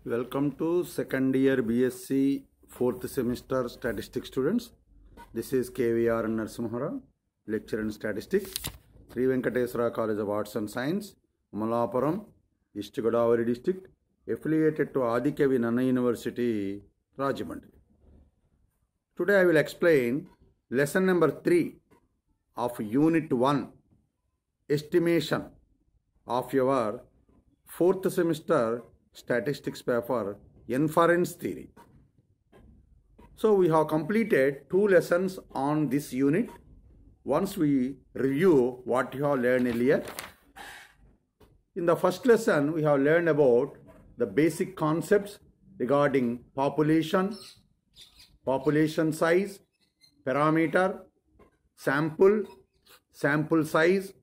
Welcome to second year BSc fourth semester statistics students. This is KVR Narasimhara, lecturer in statistics, Sri Venkateswara College of Arts and Science, Malapuram, East Godavari district, affiliated to Adikavi Nanna University, Rajahmundry. Today I will explain lesson number 3 of unit 1, estimation of your fourth semester statistics paper, inference theory. So we have completed 2 lessons on this unit. Once we review what you have learned earlier. In the first lesson, we have learned about the basic concepts regarding population, population size, parameter, sample, sample size,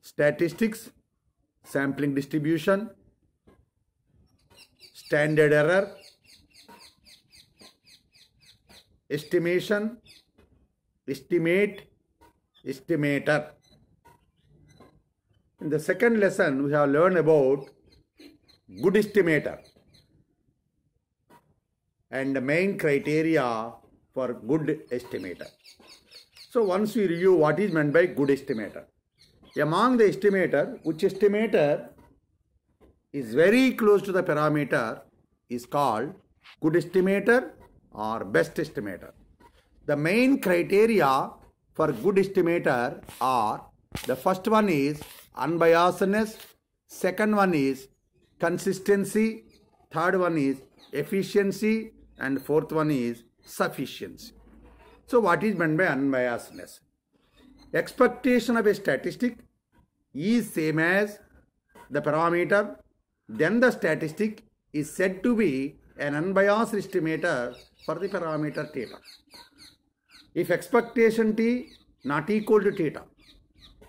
statistics, sampling distribution, standard error, estimation, estimate, estimator. In the second lesson, we have learned about good estimator and the main criteria for good estimator. So once we review what is meant by good estimator. Among the estimator, which estimator is very close to the parameter is called good estimator or best estimator. The main criteria for good estimator are, the first one is unbiasedness, second one is consistency, third one is efficiency, and fourth one is sufficiency. So what is meant by unbiasedness? Expectation of a statistic is same as the parameter, then the statistic is said to be an unbiased estimator for the parameter theta. If expectation t not equal to theta,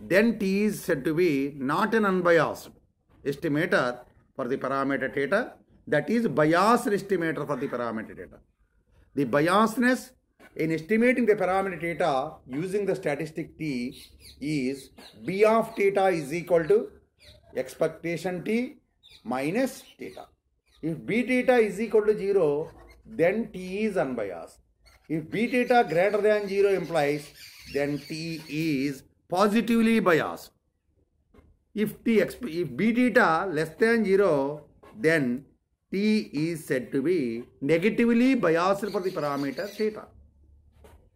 then t is said to be not an unbiased estimator for the parameter theta, that is biased estimator for the parameter theta. The biasness in estimating the parameter theta using the statistic t is b of theta is equal to expectation t minus theta. If b theta is equal to 0, then t is unbiased. If b theta greater than 0 implies, then t is positively biased. If b theta less than 0, then t is said to be negatively biased for the parameter theta.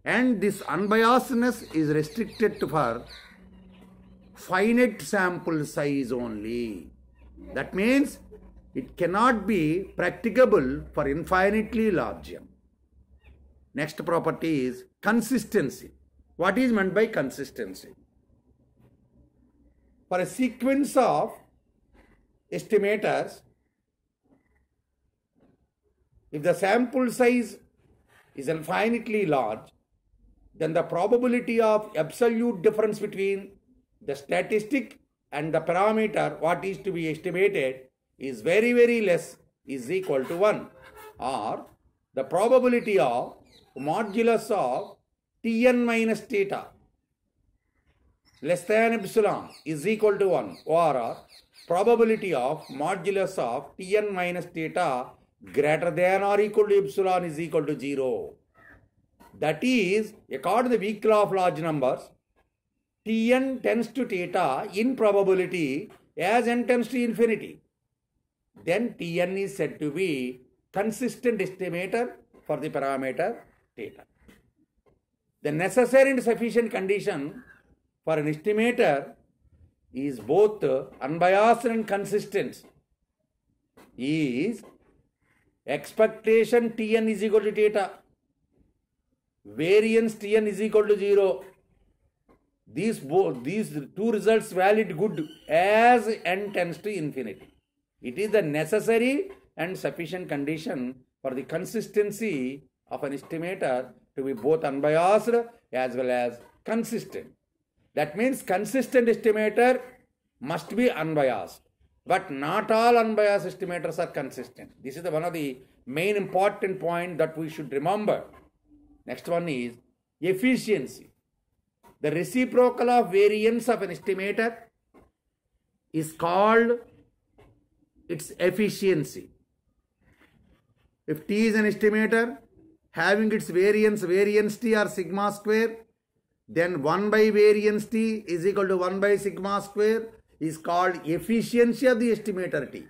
And this unbiasedness is restricted to for finite sample size only. That means it cannot be practicable for infinitely large m. Next property is consistency. What is meant by consistency? For a sequence of estimators, if the sample size is infinitely large, then the probability of absolute difference between the statistic and the parameter, what is to be estimated, is very, very less, is equal to 1. Or the probability of modulus of Tn minus theta less than epsilon is equal to 1. Or probability of modulus of Tn minus theta greater than or equal to epsilon is equal to 0. That is, according to the weak law of large numbers, Tn tends to theta in probability as n tends to infinity. Then Tn is said to be consistent estimator for the parameter theta. The necessary and sufficient condition for an estimator is both unbiased and consistent is expectation Tn is equal to theta, variance Tn is equal to 0. These two results valid good as n tends to infinity. It is the necessary and sufficient condition for the consistency of an estimator to be both unbiased as well as consistent. That means consistent estimator must be unbiased. But not all unbiased estimators are consistent. This is one of the main important point that we should remember. Next one is efficiency. The reciprocal of variance of an estimator is called its efficiency. If T is an estimator having its variance T or sigma square, then 1 by variance T is equal to 1 by sigma square is called efficiency of the estimator T.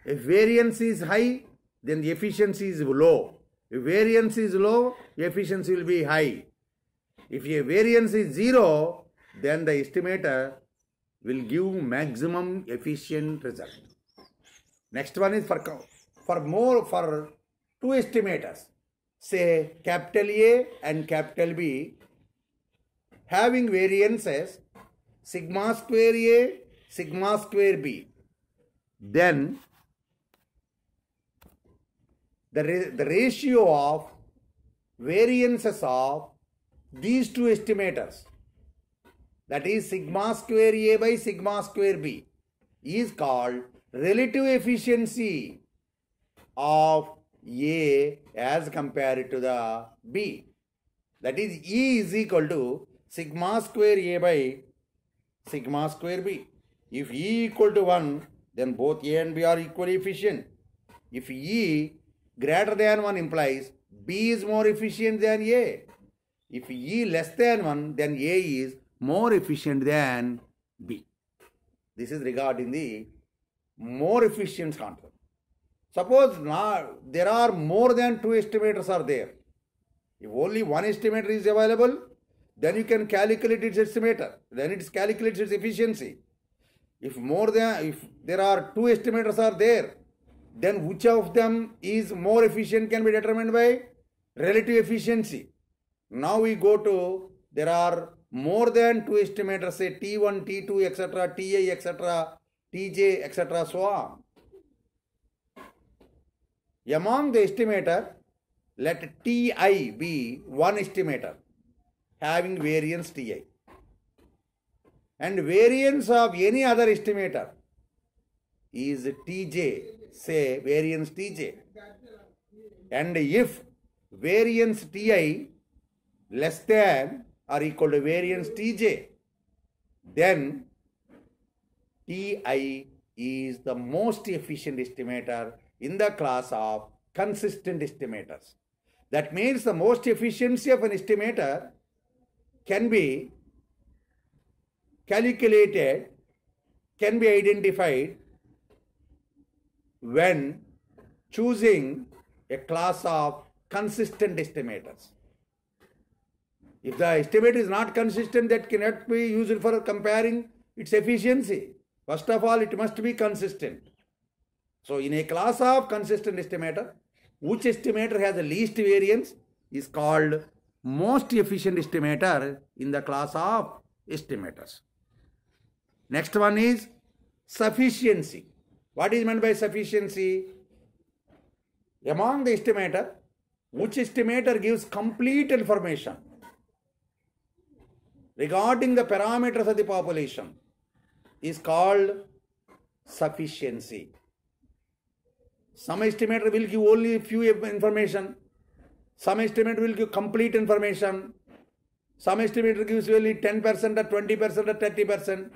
If variance is high, then the efficiency is low. If variance is low, efficiency will be high. If a variance is 0, then the estimator will give maximum efficient result. Next one is for two estimators, say capital A and capital B, having variances sigma square A, sigma square B. Then the ratio of variances of these two estimators, that is sigma square A by sigma square B, is called relative efficiency of A as compared to the B. That is, E is equal to sigma square A by sigma square B. If E equal to 1, then both A and B are equally efficient. If E greater than 1 implies B is more efficient than A. If E less than 1, then A is more efficient than B. This is regarding the more efficient concept. Suppose now there are more than two estimators are there. If only one estimator is available, then you can calculate its estimator. Then it calculates its efficiency. If there are two estimators are there, then which of them is more efficient can be determined by relative efficiency. Now we go to, there are more than two estimators, say T1, T2, etc., TA, etc., TJ, etc., so on. Among the estimator, let Ti be one estimator having variance Ti. And variance of any other estimator is Tj, say variance Tj. And if variance Ti less than or equal to variance Tj, then Ti is the most efficient estimator in the class of consistent estimators. That means the most efficiency of an estimator can be calculated, can be identified when choosing a class of consistent estimators. If the estimate is not consistent, that cannot be used for comparing its efficiency. First of all, it must be consistent. So in a class of consistent estimator, which estimator has the least variance is called most efficient estimator in the class of estimators. Next one is sufficiency. What is meant by sufficiency? Among the estimator, which estimator gives complete information regarding the parameters of the population is called sufficiency. Some estimator will give only few information. Some estimator will give complete information. Some estimator gives only 10% or 20% or 30%.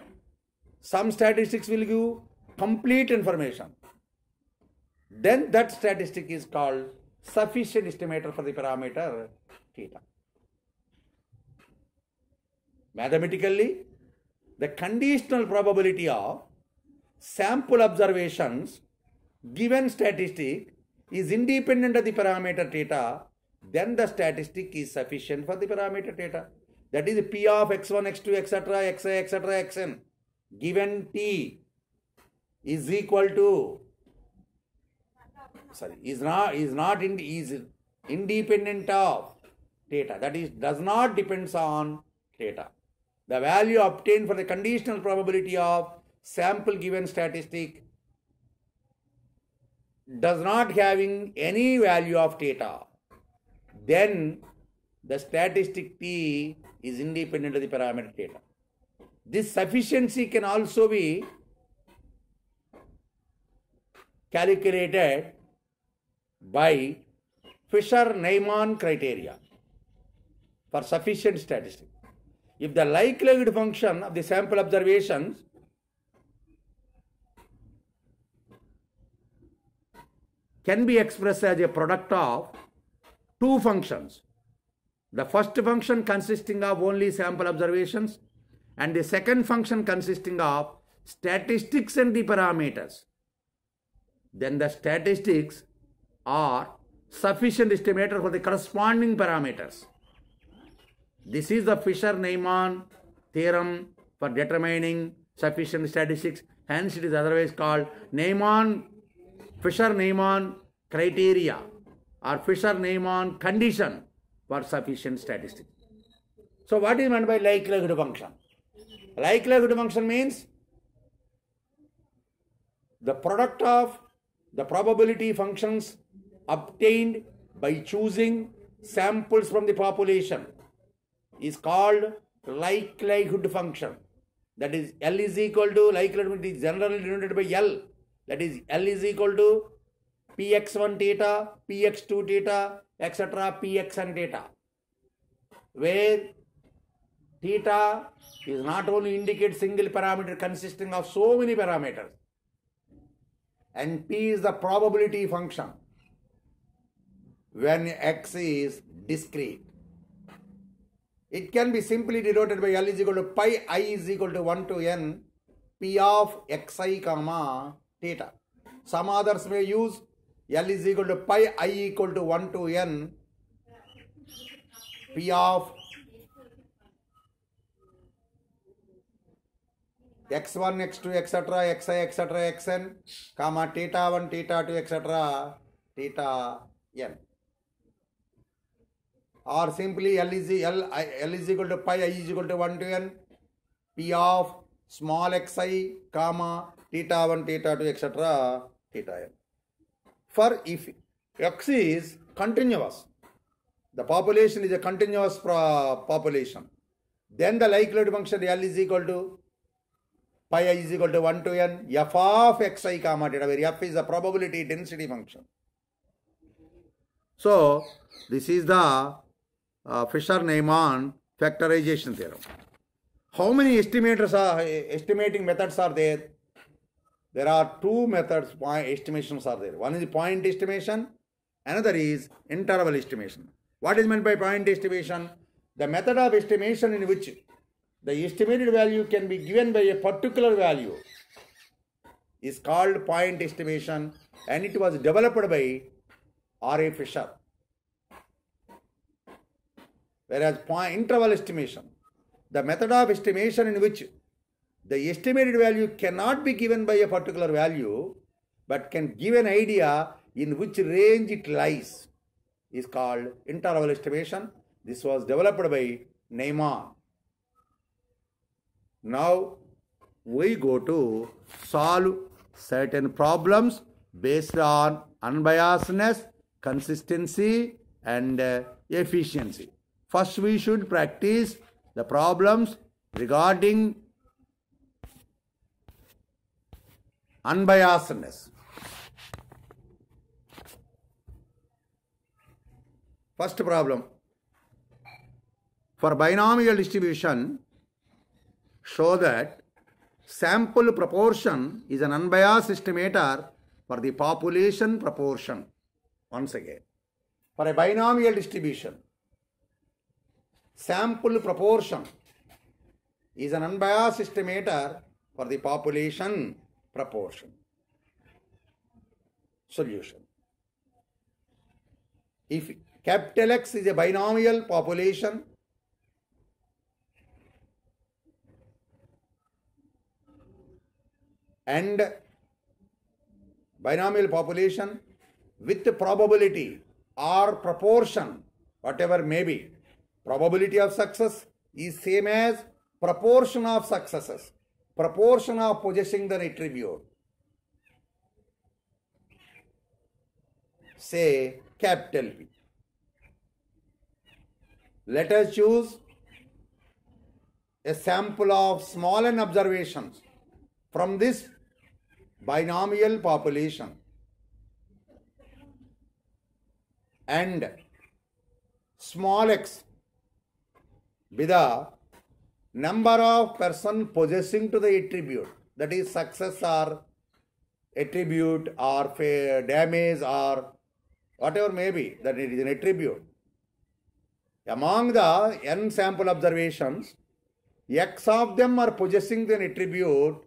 Some statistics will give complete information. Then that statistic is called sufficient estimator for the parameter theta. Mathematically, the conditional probability of sample observations given statistic is independent of the parameter theta, then the statistic is sufficient for the parameter theta. That is P of x1, x2, etc., xi, etc., xn given t is equal to, is independent of theta. That is, does not depends on theta. The value obtained for the conditional probability of sample given statistic does not having any value of theta, then the statistic t is independent of the parameter theta. This sufficiency can also be calculated by Fisher-Neyman criteria for sufficient statistic. If the likelihood function of the sample observations can be expressed as a product of two functions. The first function consisting of only sample observations and the second function consisting of statistics and the parameters. Then the statistics are sufficient estimator for the corresponding parameters. This is the Fisher-Neyman theorem for determining sufficient statistics. Hence, it is otherwise called Fisher-Neyman criteria or Fisher-Neyman condition for sufficient statistics. So, what is meant by likelihood function? Likelihood function means the product of the probability functions obtained by choosing samples from the population is called likelihood function. That is, L is equal to, likelihood is generally denoted by L. That is, L is equal to Px1 theta, Px2 theta, etc. Pxn theta. Where theta is not only indicate single parameter consisting of so many parameters, and P is the probability function when X is discrete. It can be simply denoted by L is equal to pi I is equal to 1 to n P of xi comma theta. Some others may use L is equal to pi I equal to 1 to n P of x1, x2, etc., xi, etc., xn, comma theta 1, theta 2, etc., theta n. Or simply L is equal to pi I is equal to 1 to n P of small xi, comma theta 1, theta 2, etc., theta n. For if x is continuous, the population is a continuous population, then the likelihood function L is equal to pi I is equal to 1 to n f of xi comma theta, where f is the probability density function. So, this is the Fisher-Neyman factorization theorem. How many estimating methods are there? There are two methods, estimations are there. One is point estimation, another is interval estimation. What is meant by point estimation? The method of estimation in which the estimated value can be given by a particular value is called point estimation, and it was developed by R.A. Fisher. Whereas interval estimation, the method of estimation in which the estimated value cannot be given by a particular value but can give an idea in which range it lies, is called interval estimation. This was developed by Neyman. Now we go to solve certain problems based on unbiasedness, consistency, and efficiency. First, we should practice the problems regarding unbiasedness. First problem. For binomial distribution, show that sample proportion is an unbiased estimator for the population proportion. Once again, for a binomial distribution, sample proportion is an unbiased estimator for the population proportion. Solution. If capital X is a binomial population, and binomial population with probability or proportion, whatever may be, probability of success is same as proportion of successes, proportion of possessing the attribute. Say capital P. Let us choose a sample of small n observations from this binomial population, and small x be the number of persons possessing to the attribute, that is success or attribute or damage or whatever may be, that it is an attribute. Among the n sample observations, x of them are possessing an attribute,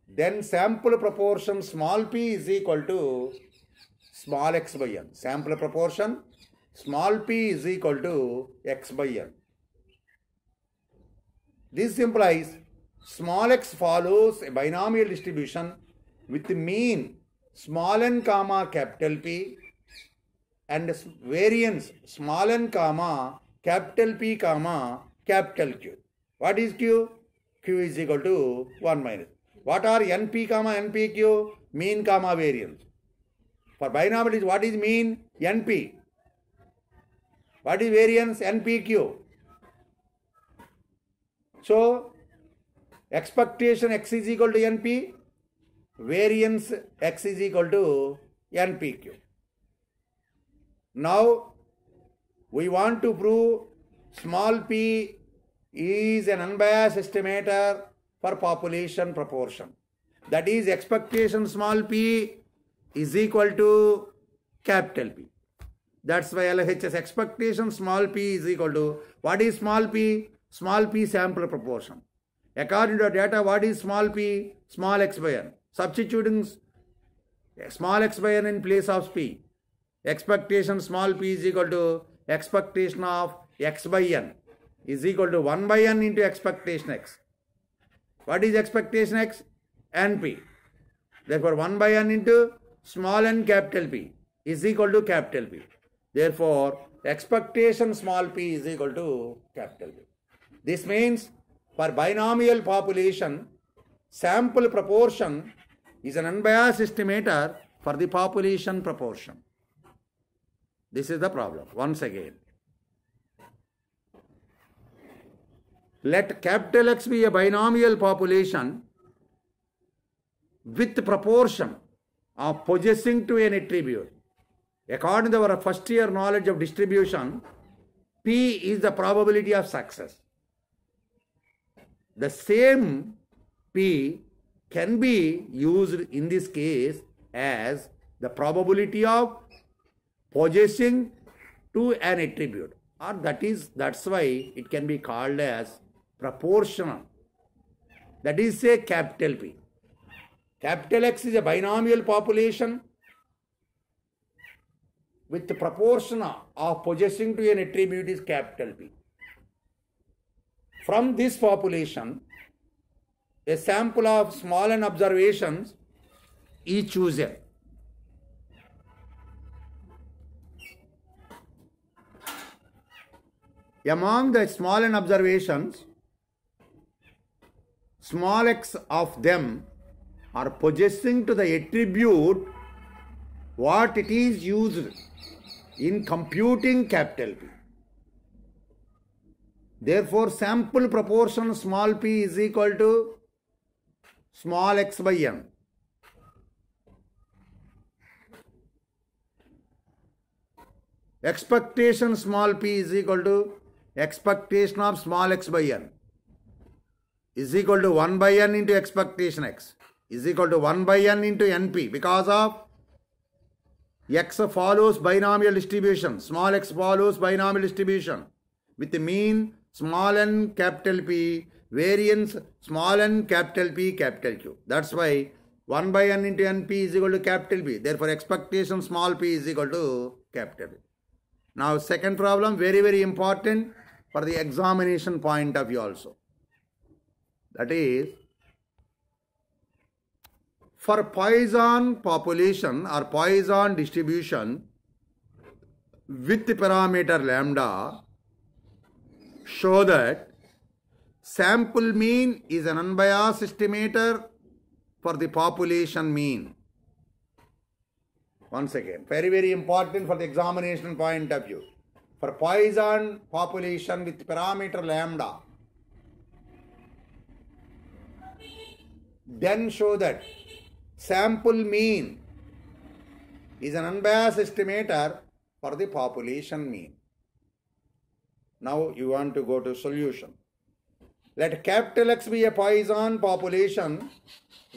then sample proportion small p is equal to small x by n. Sample proportion small p is equal to x by n. This implies small x follows a binomial distribution with mean small n comma capital P and variance small n comma capital P comma capital Q. What is Q? Q is equal to 1 minus. What are NP comma NPQ? Mean comma variance. For binomial, what is mean? NP. What is variance? NPQ. So, expectation x is equal to NP, variance x is equal to NPQ. Now, we want to prove small p is an unbiased estimator for population proportion. That is, expectation small p is equal to capital P. That's why LHS expectation small p is equal to, what is small p? Small p sample proportion. According to data, what is small p? Small x by n. Substituting small x by n in place of p. Expectation small p is equal to expectation of x by n is equal to 1 by n into expectation x. What is expectation x? NP. Therefore, 1 by n into small n capital P is equal to capital P. Therefore, expectation small p is equal to capital P. This means for binomial population, sample proportion is an unbiased estimator for the population proportion. This is the problem. Once again, let capital X be a binomial population with proportion of possessing to an attribute. According to our first year knowledge of distribution, P is the probability of success. The same P can be used in this case as the probability of possessing to an attribute, or that's why it can be called as proportional. That is, say, capital P. Capital X is a binomial population with the proportion of possessing to an attribute is capital P. From this population, a sample of small n observations is chosen. Among the small n observations, small x of them are possessing to the attribute what it is used in computing capital P. Therefore, sample proportion small p is equal to small x by n. Expectation small p is equal to expectation of small x by n is equal to 1 by n into expectation x is equal to 1 by n into np, because of x follows binomial distribution, small x follows binomial distribution with the mean small n capital P, variance small n capital P capital Q. That's why 1 by n into np is equal to capital P. Therefore, expectation small p is equal to capital P. Now, second problem, very, very important for the examination point of view also. That is, for Poisson population or Poisson distribution with the parameter lambda, show that sample mean is an unbiased estimator for the population mean. Once again, very, very important for the examination point of view. For Poisson population with parameter lambda, then show that sample mean is an unbiased estimator for the population mean. Now you want to go to solution. Let capital X be a Poisson population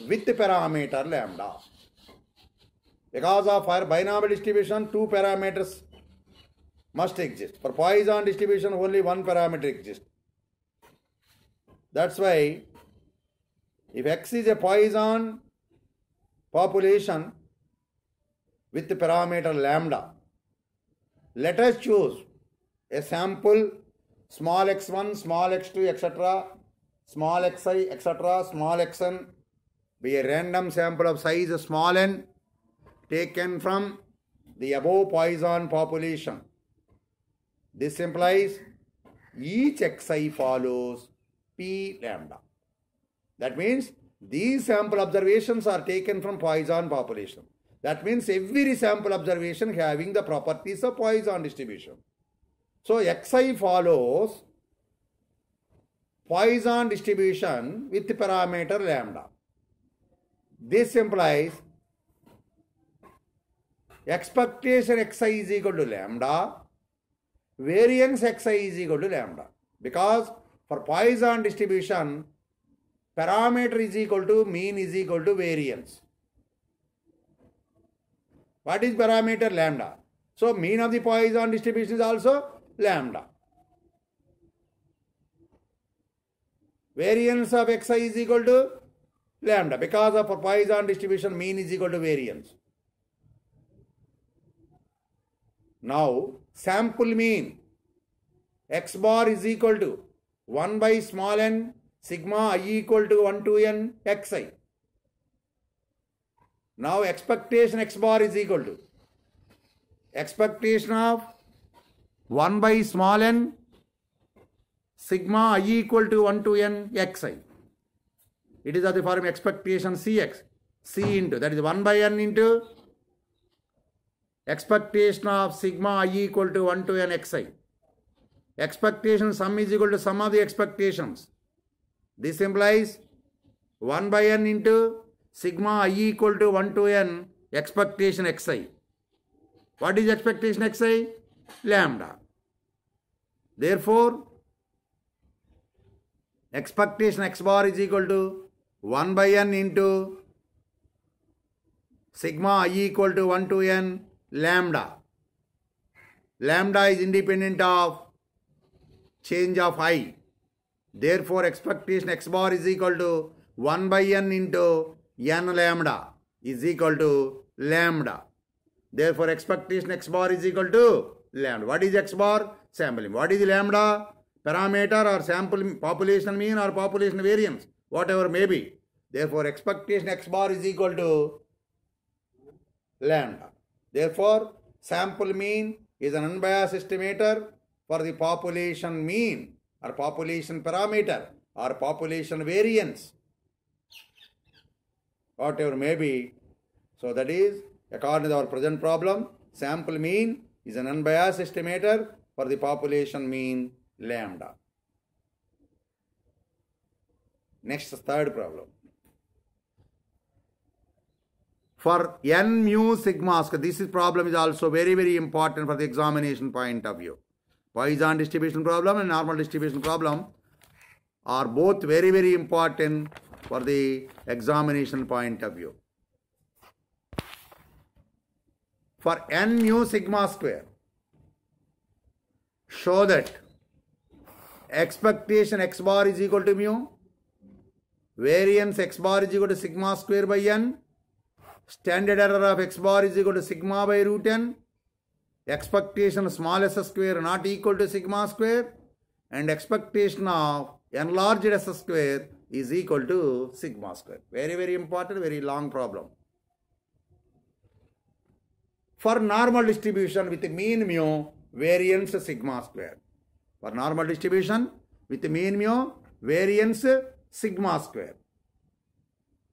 with parameter lambda. Because of our binomial distribution, two parameters must exist. For Poisson distribution, only one parameter exists. That's why if X is a Poisson population with the parameter lambda, let us choose a sample small x1, small x2, etc., small xi, etc., small xn, be a random sample of size small n taken from the above Poisson population. This implies each xi follows p lambda. That means these sample observations are taken from Poisson population. That means every sample observation having the properties of Poisson distribution. So xi follows Poisson distribution with parameter lambda. This implies expectation xi is equal to lambda, variance xi is equal to lambda. Because for Poisson distribution, parameter is equal to mean is equal to variance. What is parameter? Lambda. So mean of the Poisson distribution is also lambda. Variance of xi is equal to lambda. Because of a Poisson distribution, mean is equal to variance. Now, sample mean x bar is equal to 1 by small n sigma I equal to 1 to n xi. Now, expectation x bar is equal to expectation of 1 by small n sigma I equal to 1 to n xi. It is of the form expectation cx, c into, that is 1 by n into expectation of sigma I equal to 1 to n xi. Expectation sum is equal to sum of the expectations. This implies 1 by n into sigma I equal to 1 to n expectation xi. What is expectation xi? Lambda. Therefore, expectation x bar is equal to 1 by n into sigma I equal to 1 to n lambda. Lambda is independent of change of I. Therefore, expectation x bar is equal to 1 by n into n lambda is equal to lambda. Therefore, expectation x bar is equal to lambda. What is x bar? Sampling. What is lambda? Parameter or sample population mean or population variance, whatever may be. Therefore, expectation x bar is equal to lambda. Therefore, sample mean is an unbiased estimator for the population mean or population parameter or population variance, whatever may be. So that is, according to our present problem, sample mean is an unbiased estimator for the population mean lambda. Next, third problem. For n mu sigma square, this problem is also very, very important for the examination point of view. Poisson distribution problem and normal distribution problem are both very, very important for the examination point of view. For n mu sigma square, show that expectation x bar is equal to mu, variance x bar is equal to sigma square by n, standard error of x bar is equal to sigma by root n, expectation small s square not equal to sigma square, and expectation of enlarged s square is equal to sigma square. Very, very important, very long problem. For normal distribution with mean mu, variance sigma square. For normal distribution with mean mu, variance sigma square.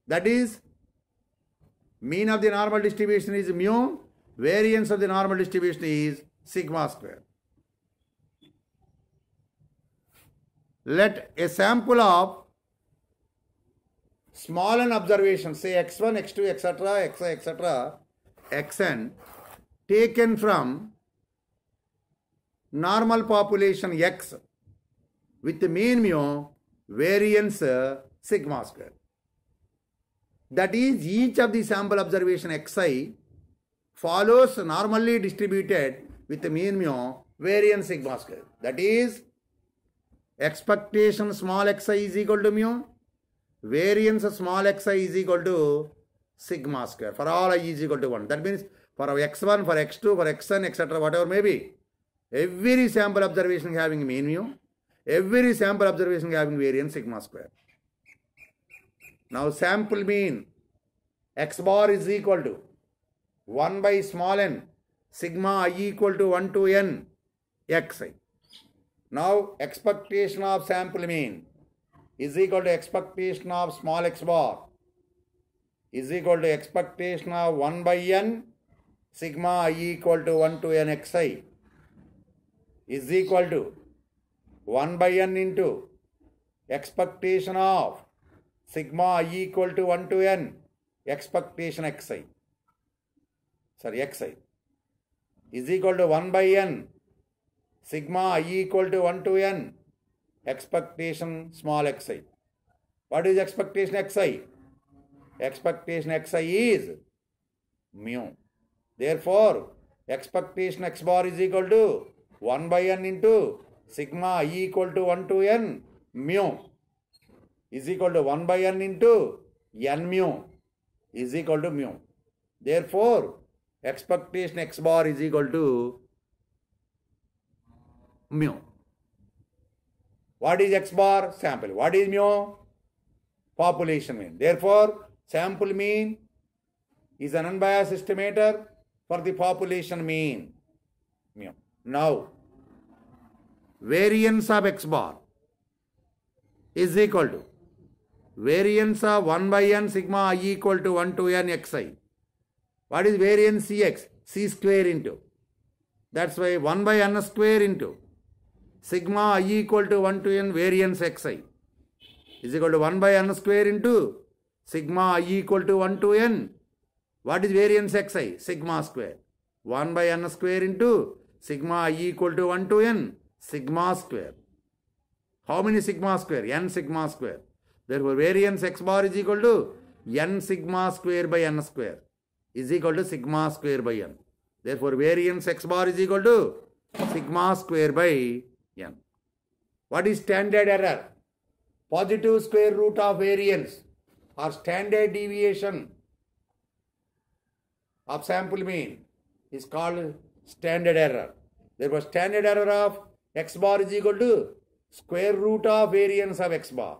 That is, mean of the normal distribution is mu, variance of the normal distribution is sigma square. Let a sample of small n observations, say x1, x2, etc., xi, etc., xn, taken from normal population x with the mean mu variance sigma square. That is, each of the sample observation xi follows normally distributed with mean mu variance sigma square. That is, expectation small xi is equal to mu, variance small xi is equal to sigma square for all I is equal to 1. That means for x1, for x2, for xn, etc., whatever may be, every sample observation having mean mu, every sample observation having variance sigma square. Now sample mean x bar is equal to 1 by small n sigma I equal to 1 to n xi. Now expectation of sample mean is equal to expectation of small x bar is equal to expectation of 1 by n sigma I equal to 1 to n xi is equal to 1 by n into expectation of sigma I equal to 1 to n expectation xi. Sorry, xi is equal to 1 by n sigma I equal to 1 to n expectation small xi. What is expectation xi? Expectation xi is mu. Therefore, expectation x bar is equal to 1 by n into sigma I equal to 1 to n mu is equal to 1 by n into n mu is equal to mu. Therefore, expectation x bar is equal to mu. What is x bar? Sample. What is mu? Population mean. Therefore, sample mean is an unbiased estimator for the population mean. Mu. Now, variance of x bar is equal to variance of 1 by n sigma I equal to 1 to n xi. What is variance Cx? C square into. That's why 1 by n square into sigma I equal to 1 to n variance xi is equal to 1 by n square into sigma I equal to 1 to n. What is variance xi? Sigma square. 1 by n square into sigma I equal to 1 to n. Sigma square. How many sigma square? N sigma square. Therefore, variance x bar is equal to n sigma square by n square is equal to sigma square by n. Therefore, variance x bar is equal to sigma square by n. What is standard error? Positive square root of variance or standard deviation of sample mean is called standard error. Therefore, standard error of x bar is equal to square root of variance of x bar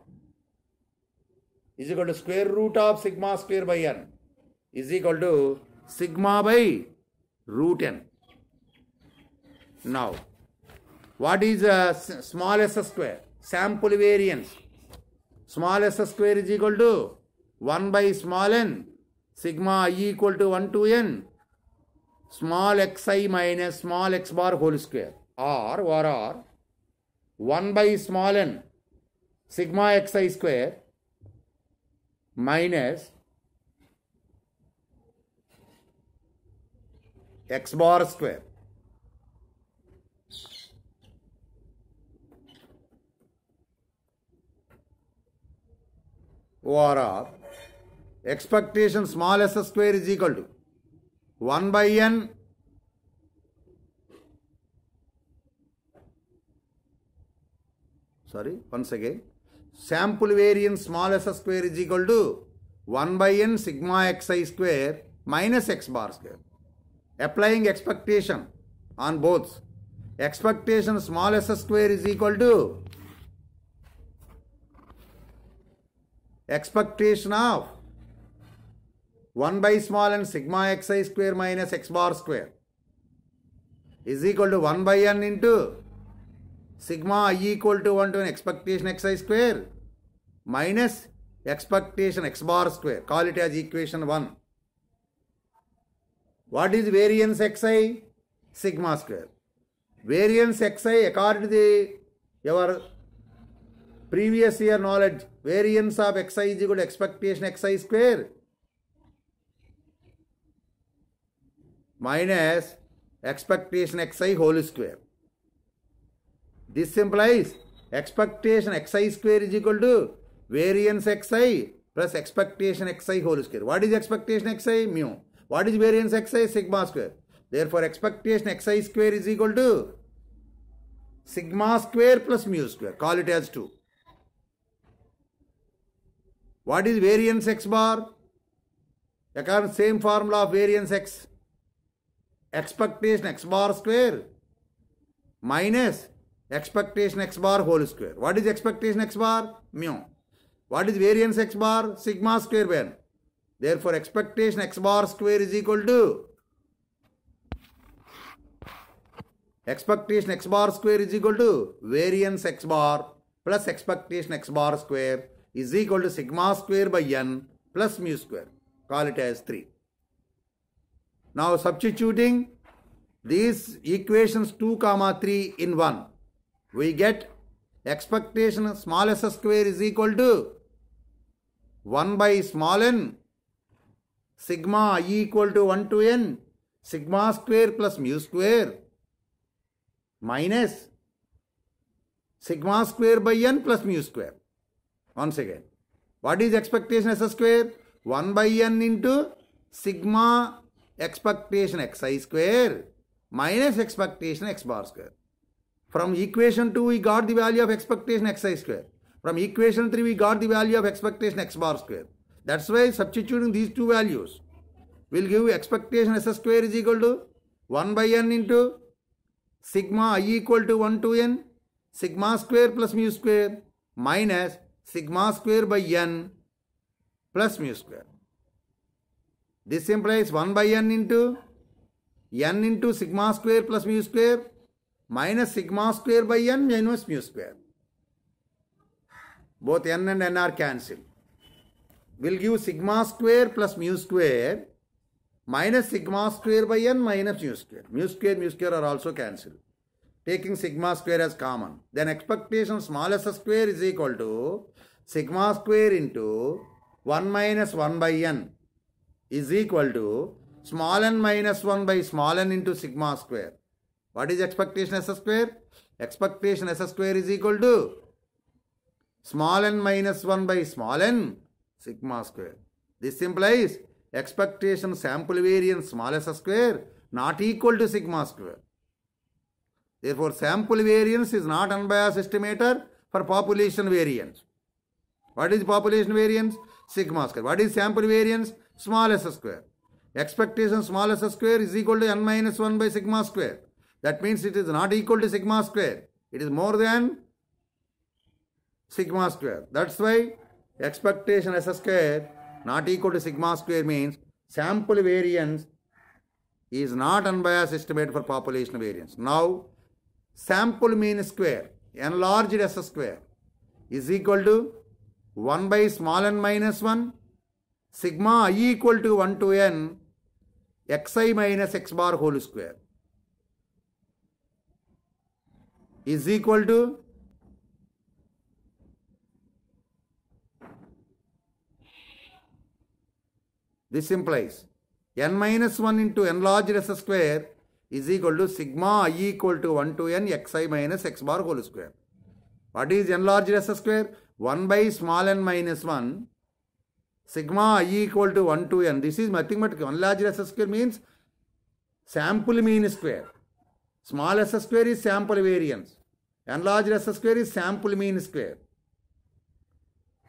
is equal to square root of sigma square by n is equal to sigma by root n. Now, what is small s square? Sample variance. Small s square is equal to 1 by small n sigma I equal to 1 to n small xi minus small x bar whole square or 1 by small n sigma xi square minus x bar square or expectation small s square is equal to 1 by n once again, sample variance small s square is equal to 1 by n sigma xi square minus x bar square. Applying expectation on both. Expectation small s square is equal to expectation of 1 by small n sigma xi square minus x bar square is equal to 1 by n into sigma I equal to 1 to an expectation xi square minus expectation x bar square. Call it as equation 1. What is variance xi? Sigma square. Variance xi according to your previous year knowledge, variance of xi is equal to expectation xi square minus expectation xi whole square. This implies expectation xi square is equal to variance xi plus expectation xi whole square. What is expectation xi? Mu. What is variance xi? Sigma square. Therefore, expectation xi square is equal to sigma square plus mu square. Call it as 2. What is variance x bar? According to same formula of variance x. Expectation x bar square minus expectation x bar whole square. What is expectation x bar? Mu. What is variance x bar? Sigma square by n. Therefore, expectation x bar square is equal to expectation x bar square is equal to variance x bar plus expectation x bar square is equal to sigma square by n plus mu square. Call it as 3. Now substituting these equations 2, 3 in 1, we get expectation small s square is equal to 1 by small n sigma I equal to 1 to n sigma square plus mu square minus sigma square by n plus mu square. Once again, what is expectation s square? 1 by n into sigma expectation xi square minus expectation x bar square. From equation 2 we got the value of expectation xi square. From equation 3 we got the value of expectation x bar square. That's why substituting these two values will give expectation s square is equal to 1 by n into sigma I equal to 1 to n sigma square plus mu square minus sigma square by n plus mu square. This implies 1 by n into sigma square plus mu square minus sigma square by n minus mu square. Both n and n are cancelled. Will give sigma square plus mu square minus sigma square by n minus mu square. Mu square are also cancelled. Taking sigma square as common. Then expectation small s square is equal to sigma square into 1 minus 1 by n is equal to small n minus 1 by small n into sigma square. What is expectation s square? Expectation s square is equal to small n minus 1 by small n sigma square. This implies expectation sample variance small s square not equal to sigma square. Therefore, sample variance is not unbiased estimator for population variance. What is population variance? Sigma square. What is sample variance? Small s square. Expectation small s square is equal to n minus 1 by sigma square. That means it is not equal to sigma square. It is more than sigma square. That's why expectation s square not equal to sigma square means sample variance is not unbiased estimate for population variance. Now, sample mean square, enlarged s square is equal to 1 by small n minus 1 sigma I equal to 1 to n xi minus x bar whole square is equal to this implies n minus 1 into enlarged s square is equal to sigma I equal to 1 to n xi minus x bar whole square. What is enlarged s square? 1 by small n minus 1 sigma I equal to 1 to n. This is nothing but enlarged s square means sample mean square. Small s square is sample variance. Enlarged s square is sample mean square.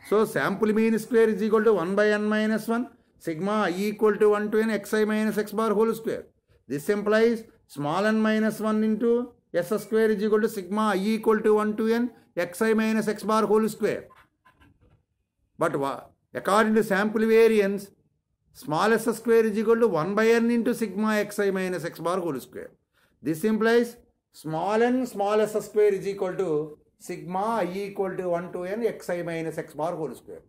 So, sample mean square is equal to 1 by n minus 1 sigma I equal to 1 to n xi minus x bar whole square. This implies small n minus 1 into s square is equal to sigma I equal to 1 to n xi minus x bar whole square. But according to sample variance, small s square is equal to 1 by n into sigma xi minus x bar whole square. This implies small n small s square is equal to sigma I equal to 1 to n xi minus x bar whole square.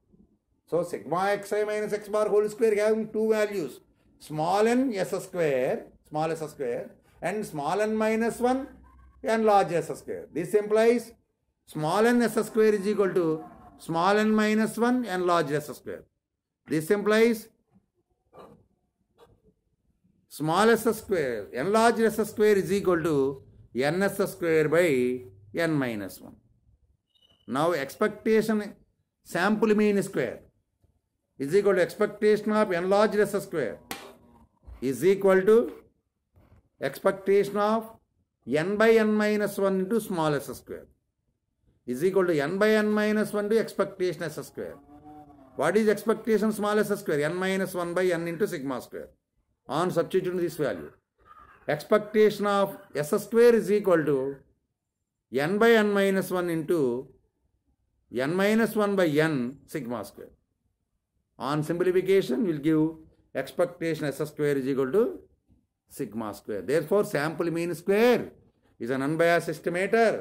So, sigma xi minus x bar whole square having two values, small n s square, small s square, and small n minus 1 and large s square. This implies small n s square is equal to small n minus 1 and large s square. This implies small s square, enlarged s square is equal to n s square by n minus 1. Now expectation sample mean square is equal to expectation of n large S square is equal to expectation of n by n minus 1 into small s square is equal to n by n minus 1 to expectation s square. What is expectation small s square? N minus 1 by n into sigma square. On substituting this value, expectation of s square is equal to n by n minus 1 into n minus 1 by n sigma square. On simplification, we will give expectation s square is equal to sigma square. Therefore, sample mean square is an unbiased estimator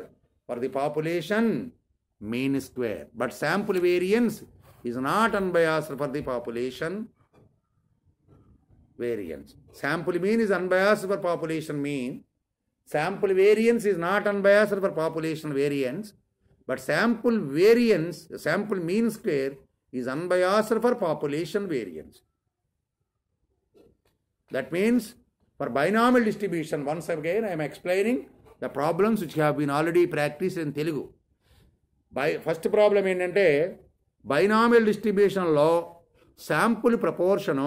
for the population mean square. But sample variance is not unbiased for the population variance. Sample mean is unbiased for population mean. Sample variance is not unbiased for population variance. But sample variance, sample mean square is unbiased for population variance. That means for binomial distribution, once again I am explaining the problems which have been already practiced in Telugu. First problem ఏంటంటే binomial distribution లో sample proportion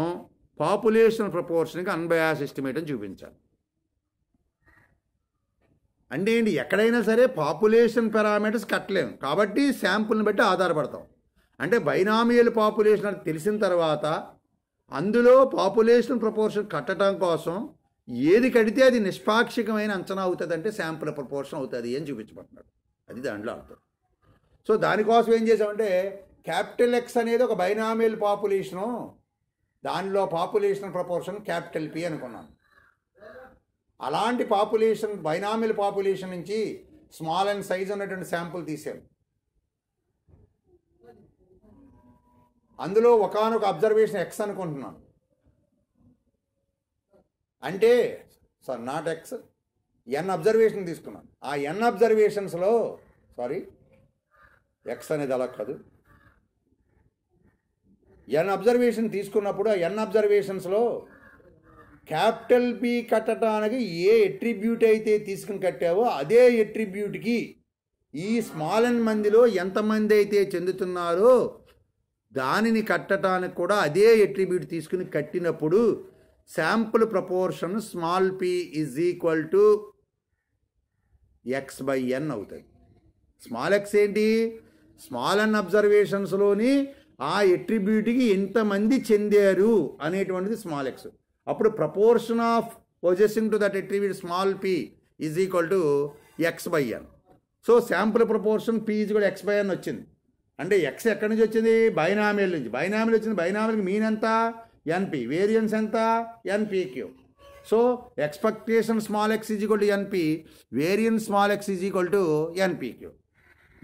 population proportion కి unbiased estimate అని చూపించాలి. అంటే ఏంటి, ఎక్కడైనా సరే population parameters కట్టలేము కాబట్టి శాంపుల్ని బట్టి ఆధారపడతాం. అంటే బైనామియల్ పాపులేషన్ అని తెలిసిన తర్వాత అందులో పాపులేషన్ ప్రపోర్షన్ కట్టడం కోసం ఏది కడితే అది నిష్పాక్షికమైన అంచనా అవుతుంది, అంటే శాంపుల్ ప్రపోర్షన్ అవుతుంది అని చూపించబడుతున్నాడు. అది దాంట్లో అర్థం. సో దానికోసం ఏం చేసామంటే క్యాపిటల్ ఎక్స్ అనేది ఒక బైనామియల్ పాపులేషను, దానిలో పాపులేషన్ ప్రపోర్షన్ క్యాపిటల్ పి అనుకున్నాను. అలాంటి పాపులేషన్ బైనామియల్ పాపులేషన్ నుంచి స్మాల్ అండ్ సైజ్ ఉన్నటువంటి శాంపుల్ తీసాను. అందులో ఒకానొక అబ్జర్వేషన్ ఎక్స్ అనుకుంటున్నాను. అంటే నాట్ ఎక్స్, ఎన్ అబ్జర్వేషన్ తీసుకున్నాను. ఆ ఎన్ అబ్జర్వేషన్స్లో ఎక్స్ అనేది అలా కాదు, ఎన్ అబ్జర్వేషన్ తీసుకున్నప్పుడు ఆ ఎన్ అబ్జర్వేషన్స్లో క్యాపిటల్ పి కట్టడానికి ఏ ఎట్రిబ్యూట్ అయితే తీసుకుని కట్టావో అదే ఎట్రిబ్యూట్కి ఈ స్మాల్ ఎన్ మందిలో ఎంతమంది అయితే చెందుతున్నారో దానిని కట్టడానికి కూడా అదే ఎట్రిబ్యూట్ తీసుకుని కట్టినప్పుడు sample proportion small p is equal to x by n అవుతుంది. స్మాల్ ఎక్స్ ఏంటి, స్మాల్ ఎన్ అబ్జర్వేషన్స్లోని ఆ ఎట్రిబ్యూట్కి ఎంతమంది చెందారు అనేటువంటిది స్మాల్ ఎక్స్. అప్పుడు proportion of possessing to that attribute small p is equal to x by n. So sample proportion p is కూడా ఎక్స్ బై ఎన్ వచ్చింది. అంటే ఎక్స్ ఎక్కడి నుంచి వచ్చింది, బైనామియల్ నుంచి. బైనామియల్ వచ్చింది, బైనామియల్కి మీన్ ఎంత, ఎన్పి, వేరియన్స్ ఎంత, n p q. So expectation small x is equal to n p, variance small x is equal to n p q.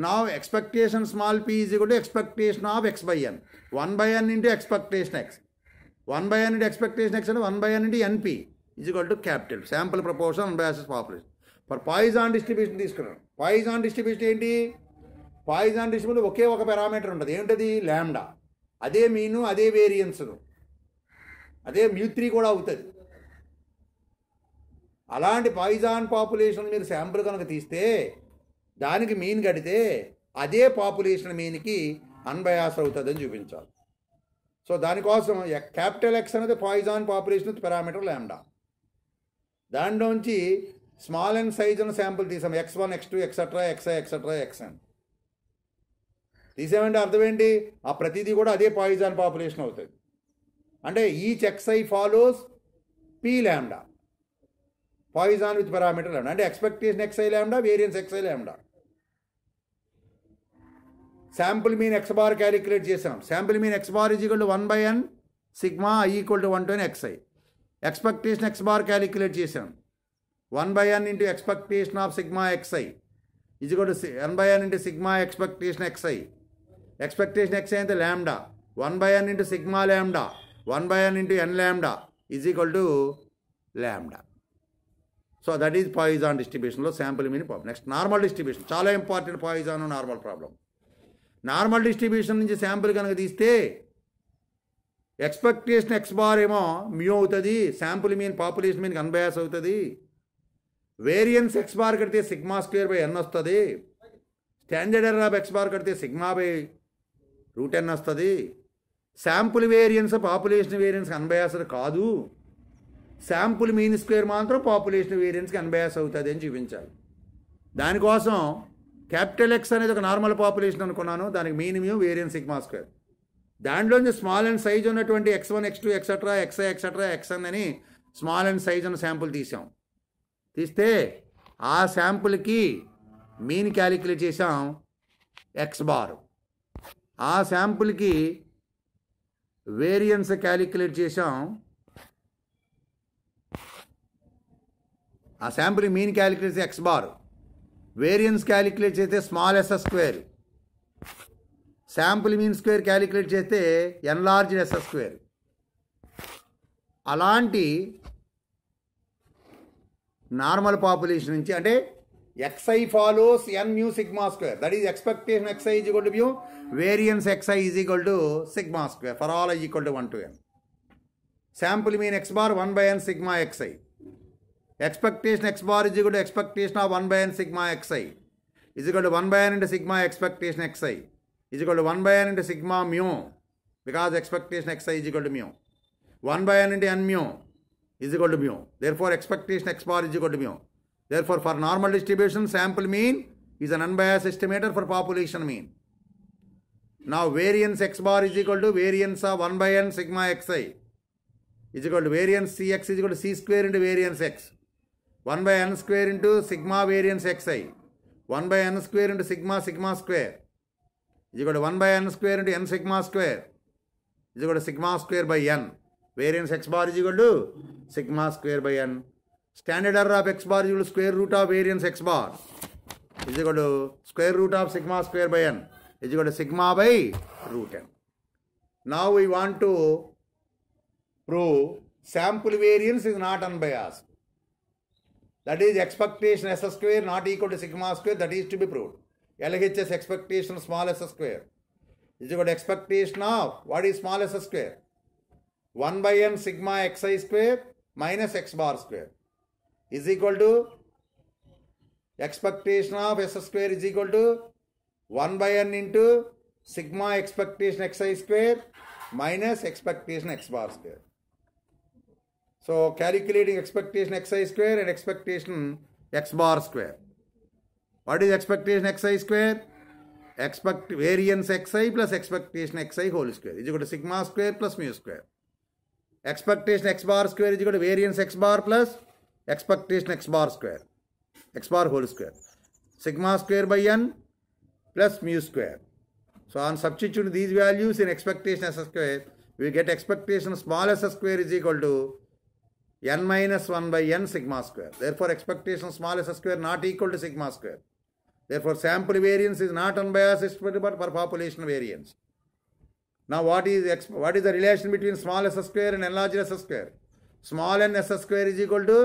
Now expectation small p is equal to expectation of x by n. 1 by n into expectation x. 1 by n into expectation x and 1 by n into np is equal to capital. Sample proportion unbiased population. For Poisson distribution తీసుకున్నాను. Poisson distribution ఏంటి, Poisson distribution ఒకే ఒక parameter ఉంటుంది. ఏంటది, lambda. అదే మీను, అదే variance, అదే μ3 కూడా అవుతుంది. అలాంటి Poisson పాపులేషన్ మీరు శాంపుల్ కనుక తీస్తే దానికి మీన్ కడితే అదే పాపులేషన్ మీన్కి అన్బయాస్ అవుతుందని చూపించాలి. సో దానికోసం క్యాపిటల్ ఎక్స్ అనేది Poisson population with parameter lambda. దాంట్లోంచి స్మాల్ అండ్ సైజ్ ఉన్న శాంపుల్ తీసాం, x1 x2 etcetera xi etcetera xn తీసామంటే అర్థం ఏంటి, ఆ ప్రతిదీ కూడా అదే పాయిజాన్ పాపులేషన్ అవుతుంది. అంటే each xi follows P lambda, Poisson with parameter lambda. అంటే expectation xi lambda, variance xi lambda. Sample mean x bar calculate చేసాం. Sample mean x bar is equal to 1 by n sigma i equal to 1 to n xi. Expectation x bar calculate చేసాం. 1 by n into expectation of sigma xi is equal to 1 by n into sigma expectation xi. Expectation xi అయితే lambda, 1 by n into sigma lambda, 1 by n into n lambda is equal to lambda. So that is Poisson డిస్ట్రిబ్యూషన్లో sample mean problem. Next normal distribution, చాలా important Poisson normal problem. Normal distribution నుంచి sample కనుక తీస్తే expectation x bar ఏమో mu అవుతుంది, sample mean population మీన్కి unbias అవుతుంది. Variance x bar కడితే సిగ్మా స్క్వేర్ బై ఎన్ వస్తుంది. Standard error of x bar కడితే సిగ్మా బై రూట్ ఎన్ వస్తుంది. శాంపుల్ వేరియన్స్ పాపులేషన్ వేరియన్స్కి అన్బయాస్డ్ కాదు. శాంపుల్ మీన్ స్క్వేర్ మాత్రం పాపులేషన్ వేరియన్స్కి అన్బయాస్ అవుతుంది అని చూపించాలి. దానికోసం క్యాపిటల్ ఎక్స్ అనేది ఒక నార్మల్ పాపులేషన్ అనుకున్నాను, దానికి mean mu variance sigma square. దాంట్లోంచి స్మాల్ అండ్ సైజ్ ఉన్నటువంటి x1 x2 etcetera xi etcetera xn అని స్మాల్ అండ్ సైజ్ ఉన్న శాంపుల్ తీసాం. తీస్తే ఆ శాంపుల్కి మీన్ క్యాలిక్యులేట్ చేసాం ఎక్స్ బార్. ఆ శాంపుల్కి వేరియన్స్ క్యాలిక్యులేట్ చేసాం. ఆ శాంపుల్ మీన్ క్యాలిక్యులేట్ చేసి ఎక్స్ బార్, వేరియన్స్ క్యాలిక్యులేట్ చేస్తే small yes square, sample mean square calculate చేస్తే ఎన్లార్జ్ ఎస్ స్క్వేర్. అలాంటి నార్మల్ పాపులేషన్ నుంచి అంటే xi follows n mu sigma square, that is expectation xi is equal to mu, variance xi is equal to sigma square for all i equal to 1 to n. Sample mean x bar 1 by n sigma xi, expectation x bar is equal to expectation of 1 by n sigma xi is equal to 1 by n into sigma expectation xi is equal to 1 by n into sigma mu, because expectation xi is equal to mu. 1 by n into n mu is equal to mu. Therefore expectation x bar is equal to mu. Therefore for normal distribution sample mean is an unbiased estimator for population mean. Now variance x bar is equal to variance of 1 by n sigma xi is equal to variance cx is equal to c square into variance x. 1 by n square into sigma variance xi, 1 by n square into sigma sigma square is equal to 1 by n square into n sigma square is equal to sigma square by n. Variance x bar is equal to sigma square by n. Standard error of x bar is equal to square root of variance x bar is equal to square root of sigma square by n is equal to sigma by root n. Now we want to prove sample variance is not unbiased. That is expectation s square not equal to sigma square, that is to be proved. LHS expectation small s square is equal to expectation of what is small s square? 1 by n sigma xi square minus x bar square is equal to expectation of s square is equal to 1 by n into sigma expectation xi square minus expectation x bar square. So calculating expectation xi square and expectation x bar square. What is expectation xi square? Variance xi plus expectation xi whole square is equal to sigma square plus mu square. Expectation x bar square is equal to variance x bar plus expectation x bar square, x bar whole square. Sigma square by n plus mu square. So on substituting these values in expectation s square, we get expectation small s square is equal to n minus 1 by n sigma square. Therefore expectation small s square not equal to sigma square. Therefore sample variance is not unbiased estimator but for population variance. Now what is the relation between small s square and enlarged s square? Small n s square is equal to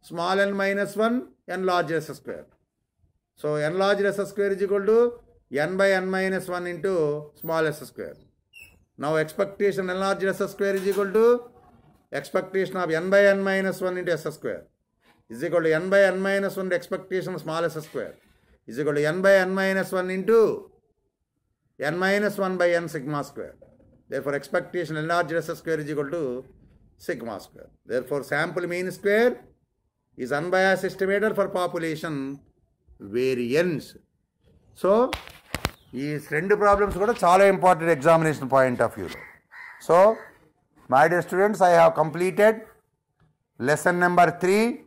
small n minus 1 enlarged s square. So enlarged s square is equal to n by n minus 1 into small s square. Now expectation enlarged s square is equal to expectation of n by n minus 1 into s square is equal to n by n minus 1 into expectation small s square is equal to n by n minus 1 into n minus 1 by n sigma square. Therefore expectation enlarged s square is equal to sigma square. Therefore sample mean square is unbiased estimator for population variance. So these two problems are very important examination point of view. So my dear students, I have completed lesson number 3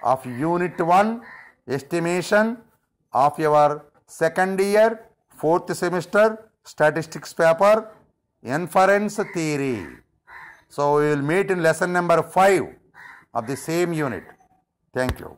of unit 1 estimation of your second year 4th semester statistics paper inference theory. So we will meet in lesson number 5 of the same unit. Thank you.